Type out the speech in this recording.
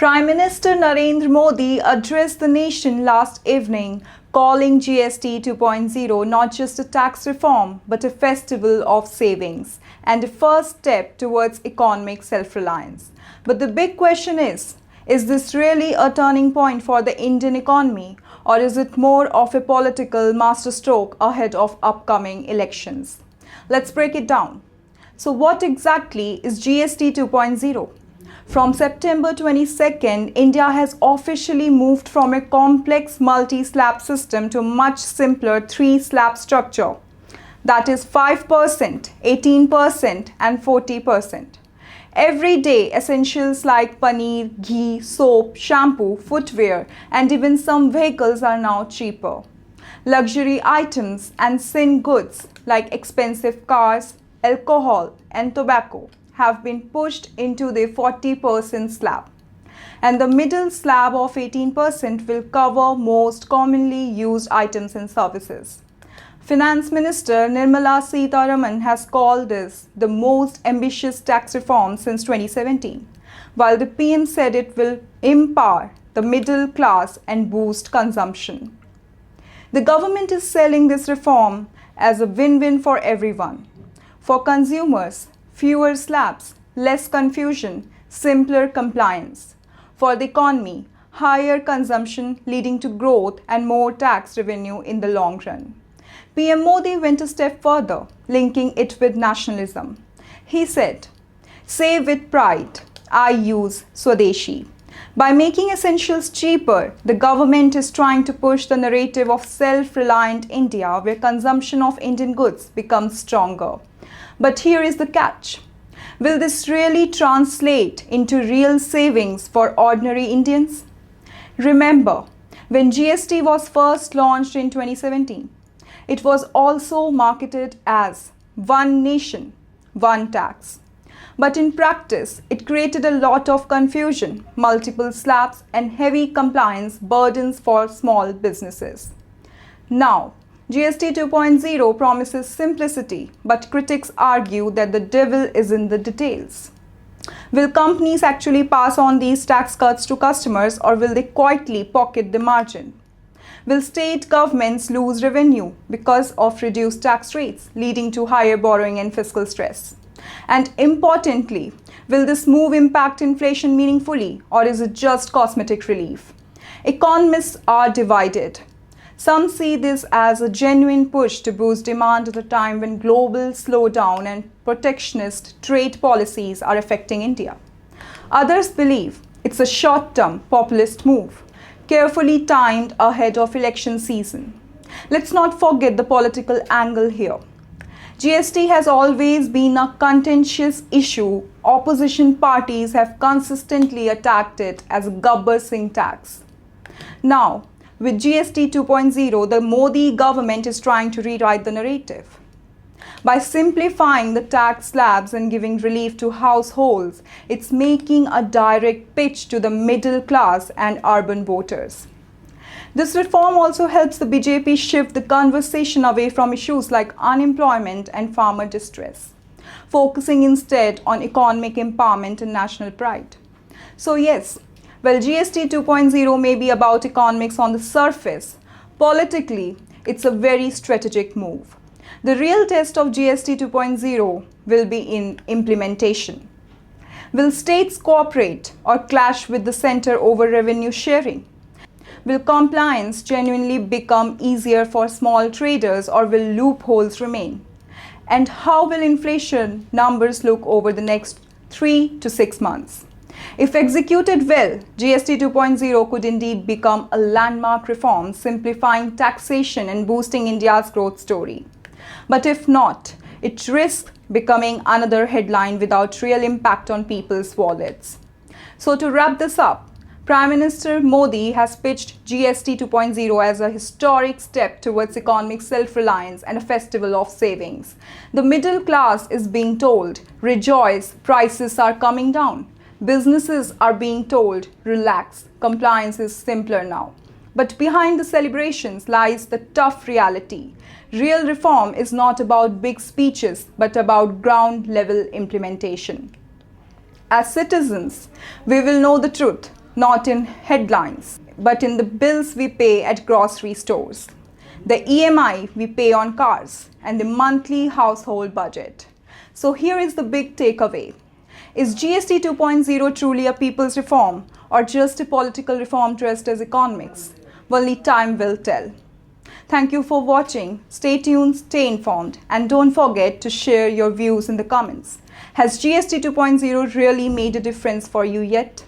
Prime Minister Narendra Modi addressed the nation last evening, calling GST 2.0 not just a tax reform but a festival of savings and a first step towards economic self-reliance. But the big question is this really a turning point for the Indian economy, or is it more of a political masterstroke ahead of upcoming elections? Let's break it down. So what exactly is GST 2.0? From September 22nd, India has officially moved from a complex multi-slab system to a much simpler three-slab structure. That is 5%, 18% and 40%. Everyday essentials like paneer, ghee, soap, shampoo, footwear and even some vehicles are now cheaper. Luxury items and sin goods like expensive cars, alcohol and tobacco have been pushed into the 40% slab. And the middle slab of 18% will cover most commonly used items and services. Finance Minister Nirmala Raman has called this the most ambitious tax reform since 2017, while the PM said it will empower the middle class and boost consumption. The government is selling this reform as a win-win for everyone. For consumers, fewer slabs, less confusion, simpler compliance. For the economy, higher consumption leading to growth and more tax revenue in the long run. PM Modi went a step further, linking it with nationalism. He said, "Say with pride, I use Swadeshi." By making essentials cheaper, the government is trying to push the narrative of self-reliant India, where consumption of Indian goods becomes stronger. But here is the catch. Will this really translate into real savings for ordinary Indians? Remember, when GST was first launched in 2017, it was also marketed as one nation, one tax. But in practice, it created a lot of confusion, multiple slabs, and heavy compliance burdens for small businesses. Now, GST 2.0 promises simplicity, but critics argue that the devil is in the details. Will companies actually pass on these tax cuts to customers, or will they quietly pocket the margin? Will state governments lose revenue because of reduced tax rates, leading to higher borrowing and fiscal stress? And importantly, will this move impact inflation meaningfully, or is it just cosmetic relief? Economists are divided. Some see this as a genuine push to boost demand at a time when global slowdown and protectionist trade policies are affecting India. Others believe it's a short-term populist move, carefully timed ahead of election season. Let's not forget the political angle here. GST has always been a contentious issue. Opposition parties have consistently attacked it as a Gabbar Singh tax. Now, with GST 2.0, the Modi government is trying to rewrite the narrative. By simplifying the tax slabs and giving relief to households, it's making a direct pitch to the middle class and urban voters. This reform also helps the BJP shift the conversation away from issues like unemployment and farmer distress, focusing instead on economic empowerment and national pride. So yes, while GST 2.0 may be about economics on the surface, politically, it's a very strategic move. The real test of GST 2.0 will be in implementation. Will states cooperate or clash with the center over revenue sharing? Will compliance genuinely become easier for small traders, or will loopholes remain? And how will inflation numbers look over the next 3 to 6 months? If executed well, GST 2.0 could indeed become a landmark reform, simplifying taxation and boosting India's growth story. But if not, it risks becoming another headline without real impact on people's wallets. So to wrap this up, Prime Minister Modi has pitched GST 2.0 as a historic step towards economic self-reliance and a festival of savings. The middle class is being told, rejoice, prices are coming down. Businesses are being told, relax, compliance is simpler now. But behind the celebrations lies the tough reality. Real reform is not about big speeches, but about ground-level implementation. As citizens, we will know the truth. not in headlines, but in the bills we pay at grocery stores, the EMI we pay on cars, and the monthly household budget. So here is the big takeaway. Is GST 2.0 truly a people's reform or just a political reform dressed as economics? Only time will tell. Thank you for watching. Stay tuned, stay informed, and don't forget to share your views in the comments. Has GST 2.0 really made a difference for you yet?